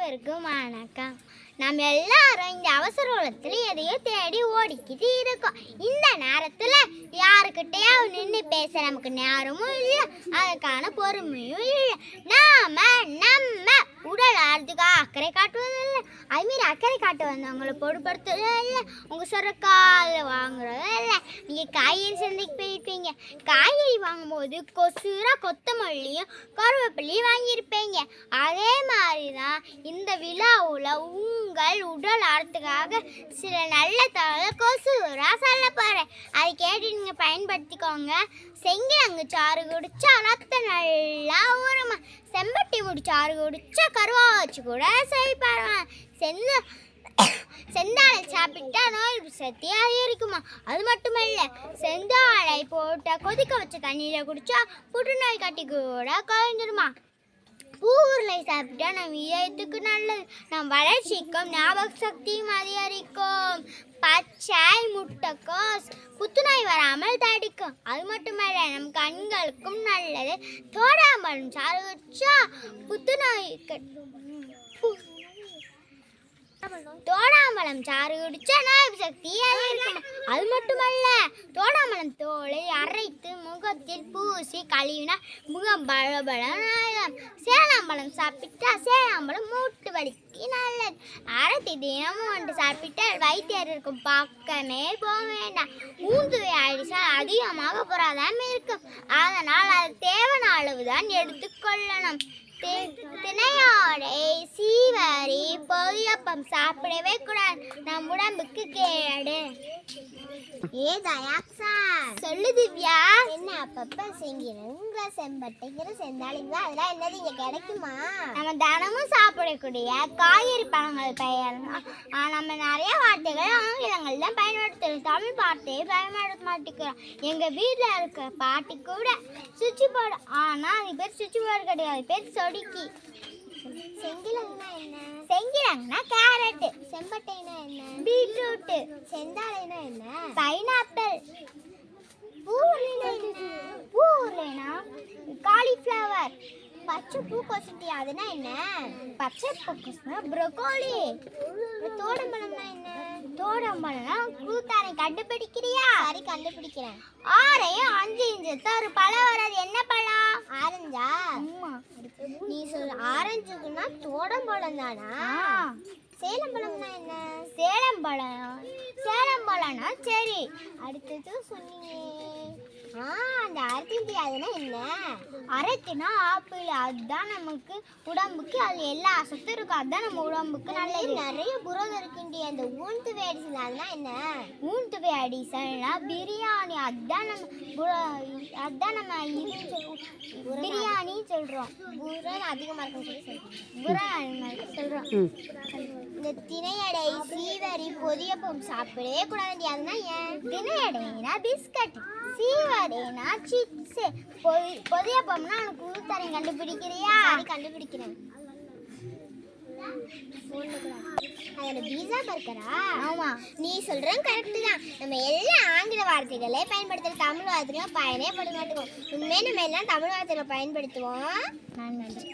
அனைவருக்கும் வணக்கம். நம்ம எல்லாரும் இந்த அவசர உலகத்துல எதையோ தேடி ஓடிக்கிட்டு இருக்கோம். இந்த நேரத்துல யாருக்கிட்டையாவது நின்று பேச நமக்கு நேரமும் இல்லை, அதுக்கான பொறுமையும் இல்லை. நம்ம உடல் ஆறுதுக்காக அக்கறை காட்டுவதில்லை, அதுமாரி அக்கறை காட்ட வந்தவங்களை பொருட்படுத்துவதே இல்லை, உங்கள் சொரக்கால வாங்குறதும் இல்லை. நீங்கள் காய்கறி சந்தைக்கு போயிருப்பீங்க, காய்கறி வாங்கும்போது கொத்தமல்லியும் கருவேப்பிலையும் வாங்கியிருப்பீங்க. அதே மாதிரி தான் இந்த விழாவில் உங்கள் உடல் ஆரத்துக்காக சில நல்ல தகவல் கொசுரா சொல்ல போகிறேன். அதை கேட்டு நீங்கள் பயன்படுத்திக்கோங்க. செங்கிழங்கு சாறு குடிச்சா ரத்தம் நல்லா ஊறுமா, செம்பட்டி முடிச்சாறு குடிச்சா கருவாச்சு கூட செய்ப்பாருவேன். செந்தாழை சாப்பிட்டா நோய் சக்தி அதிகரிக்குமா. அது மட்டுமல்ல, செந்தாழை போட்ட கொதிக்க வச்ச தண்ணியில குடிச்சா புற்றுநோய் கட்டி கூட குறைஞ்சிருமா. பூவுருளை சாப்பிட்டா நம் இதயத்துக்கு நல்லது, நம் வளர்ச்சிக்கும் ஞாபக சக்தியும் அதிகரிக்கும். பச்சை முட்டைக்கோஸ் புத்துநோய் வராமல் தடுக்கும். அது மட்டுமல்ல, நம் கண்களுக்கும் நல்லது. தோடாம்பழம் சாறு வச்சா தோடாம்பழம் சாறு குடிச்சா நோய் சக்தி அதிகரிக்கும். அது மட்டுமல்ல, தோடாம்பழம் தோலை அரைத்து முகத்தில் பூசி கழுவினா முகம் பளபளம். சேலம்பழம் சாப்பிட்டா சேலம்பழம் மூட்டு வலிக்கு நல்லது. அரைத்து தினமும் ஒன்று சாப்பிட்டால் வைத்தியர் இருக்கும் பக்கமே போக வேண்டாம். ஊந்துவை அடிச்சால் அதிகமாக புரதம் இருக்கும், அதனால் அது தேவையான அளவுதான் எடுத்துக்கொள்ளணும். தினையோடை சீவரி பொரியப்பம் சாப்பிடவே கூடாது, நம் உடம்புக்கு கேடு. சொல்லு திவ்யா. என்ன அப்பப்ப செங்கிற செம்பட்டைங்கிற செந்தாளிங்க அதெல்லாம் என்னது இங்க கிடைக்குமா? நம்ம தினமும் சாப்பிடக்கூடிய காய்கறி பழங்கள் பெயர். நம்ம நிறைய வார்த்தைகள் ஆங்கிலங்கள் தான் பயன்படுத்துறோம், தமிழ் வார்த்தையை பயன்படுத்த மாட்டேங்கிறோம். எங்க வீட்டுல இருக்க பாட்டி கூட சுவிட்ச் போர்டு, ஆனா அது பேர் சுவிட்ச் போர்டு கிடையாது, பேர் சொடுக்கி. செங்கிழங்குனா என்ன? செங்கிழங்குனா கேரட். செம்பட்டைனா என்ன? பீட்ரூட். செந்தாழைனா என்ன? பைனாப்பிள். பூவுருளைனா காலிஃப்ளவர். பச்சை பூக்கொசுட்டி அதுனா என்ன? பச்சை பூக்கொசுனா ப்ரோக்கோலி. தோடம்பழம்னா என்ன? தோடம்பழம்னா கூத்தாரை கண்டுபிடிக்கிறியா? சரி, கண்டுபிடிக்கிறேன். 6 இன்ச்சு ஒரு பழம் வராது, என்ன பழம்? ஆரஞ்சா? அம்மா நீ சொல்ல ஆரஞ்சுக்குன்னா தோடம்பழம் தானா? சேலம்பழம்னா என்ன? சேலம்பழம்னா சரி. அடுத்தது சொன்னீங்க. அந்த அரைத்தி அதுனா என்ன? அரைத்தினா ஆப்பிள், அதுதான் நமக்கு உடம்புக்கு அது எல்லா சத்தும் இருக்கும், அதுதான் நம்ம உடம்புக்கு நல்லது. நிறைய புரதம் இருக்குண்டி. அந்த ஊன்துவை அடிசல் அதுனா என்ன? ஊன்துவை அடிசல்னா பிரியாணி, அதுதான் நம்ம பிரியாணி சொல்றோம். புரதம் அதிகமா இருக்குன்னு சொல்றோம். இந்த திணையடை சீவரி பொதியப்பம் சாப்பிடவே கூடாது, அதுனா ஏன்? திணையடைனா பிஸ்கட், சீவரினா சிப்ஸ், பொதியப்பம்னா உனக்கு ஊத்தரை கண்டுபிடிக்கிறியா? கண்டுபிடிக்கிறேன். பீஸா பர்கரா? ஆமா, நீ சொல்றது கரெக்ட் தான். நம்ம எல்லா ஆங்கில வார்த்தைகளே பயன்படுத்துற தமிழ் வார்த்தைகளும் பயனே பட மாட்டோம். உண்மையே நம்ம எல்லாம் தமிழ் வார்த்தைகளை பயன்படுத்துவோம். நன்றி.